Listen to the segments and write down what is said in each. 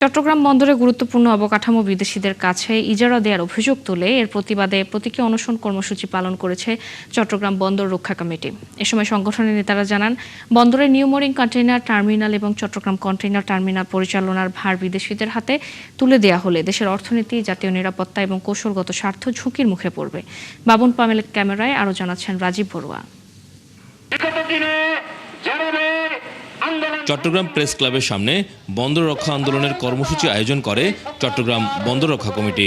চট্টগ্রাম বন্দরে গুরুত্বপূর্ণ অবকাঠামো বিদেশিদের কাছে ইজারা দেওয়ার অভিযোগ তুলে এর প্রতিবাদে প্রতীকী অনশন কর্মসূচি পালন করেছে চট্টগ্রাম বন্দর রক্ষা কমিটি। এ সময় সংগঠনের নেতারা জানান, বন্দরের নিউ মোরিং কন্টেইনার টার্মিনাল এবং চট্টগ্রাম কন্টেইনার টার্মিনাল পরিচালনার ভার বিদেশিদের হাতে তুলে দেওয়া হলে দেশের অর্থনীতি, জাতীয় নিরাপত্তা এবং কৌশলগত স্বার্থ ঝুঁকির মুখে পড়বে। বাবুন পামেলের ক্যামেরায় আরও জানাচ্ছেন রাজীব বড়ুয়া। চট্টগ্রাম প্রেস ক্লাবের সামনে বন্দর রক্ষা আন্দোলনের কর্মসূচি আয়োজন করে চট্টগ্রাম বন্দর রক্ষা কমিটি।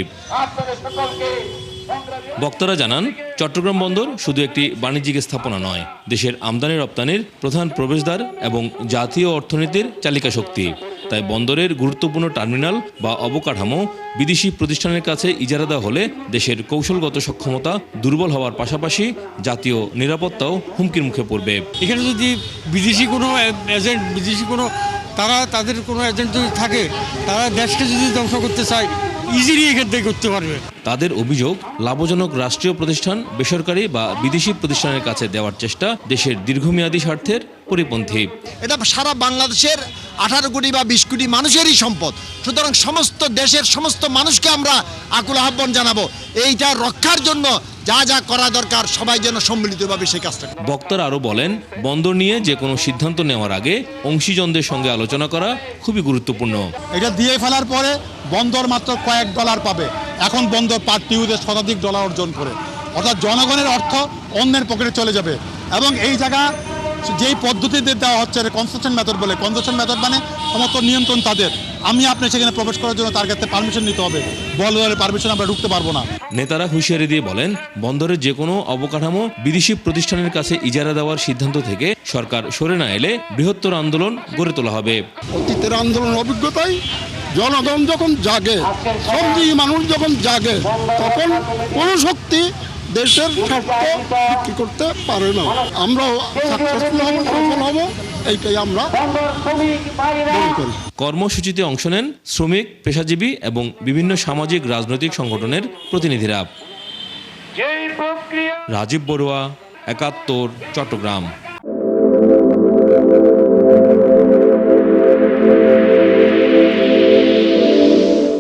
বক্তারা জানান, চট্টগ্রাম বন্দর শুধু একটি বাণিজ্যিক স্থাপনা নয়, দেশের আমদানি রপ্তানির প্রধান প্রবেশদ্বার এবং জাতীয় অর্থনীতির চালিকা শক্তি। তাই বন্দরের গুরুত্বপূর্ণ টার্মিনাল বা অবকাঠামো বিদেশি প্রতিষ্ঠানের কাছে ইজারা দেওয়া হলে দেশের কৌশলগত সক্ষমতা দুর্বল হওয়ার পাশাপাশি জাতীয় নিরাপত্তাও হুমকির মুখে পড়বে। এখানে যদি বিদেশি কোনো তাদের কোনো এজেন্ট যদি থাকে, তারা দেশকে যদি ধ্বংস করতে চায়, ইজিলি এখান থেকে করতে পারবে। তাদের অভিযোগ, লাভজনক রাষ্ট্রীয় প্রতিষ্ঠান বেসরকারি বা বিদেশি প্রতিষ্ঠানের কাছে দেওয়ার চেষ্টা দেশের দীর্ঘমেয়াদী স্বার্থের পরিপন্থী। এটা সারা বাংলাদেশের 18 কোটি বা 20 কোটি মানুষেরই সম্পদ। সুতরাং সমস্ত দেশের সমস্ত মানুষকে আমরা আকুল আহ্বান জানাবো, এইটা রক্ষার জন্য যা যা করা দরকার সবাই যেন সম্মিলিতভাবে সেই কাজটা। বক্তারা আরও বলেন, বন্দর নিয়ে যে কোনো সিদ্ধান্ত নেওয়ার আগে অংশীজনদের সঙ্গে আলোচনা করা খুবই গুরুত্বপূর্ণ। এটা দিয়ে ফেলার পরে বন্দর মাত্র কয়েক ডলার পাবে, এখন বন্দর পার টিউতে শতাধিক ডলার অর্জন করে, অর্থাৎ জনগণের অর্থ অন্যের পকেটে চলে যাবে। এবং এই জায়গা যেই পদ্ধতিতে দেওয়া হচ্ছে কনসেশন মেথড বলে, কনসেশন মেথড মানে সমস্ত নিয়ন্ত্রণ তাদের। আপনি সেখানে প্রবেশ করার জন্য তার কাছে পারমিশন নিতে হবে, বন্দরের পারমিশন আমরা ঢুকতে পারবো না। নেতারা হুঁশিয়ারি দিয়ে বলেন, বন্দরের যে কোনো অবকাঠামো বিদেশি প্রতিষ্ঠানের কাছে ইজারা দেওয়ার সিদ্ধান্ত থেকে সরকার সরে না এলে বৃহত্তর আন্দোলন গড়ে তোলা হবে। অতীতের আন্দোলন অভিজ্ঞতায় জনগণ যখন জাগে, সবজি মানুষ যখন জাগে, তখন কোনো শক্তি দেশের স্বার্থ বিক্রি করতে পারে না। আমরাও সাকসেসফুল হব, সফল হব, এইটাই আমরা মনে করি। কর্মসূচিতে অংশ নেন শ্রমিক, পেশাজীবী এবং বিভিন্ন সামাজিক রাজনৈতিক সংগঠনের প্রতিনিধিরা। রাজীব বড়ুয়া, ৭১, চট্টগ্রাম।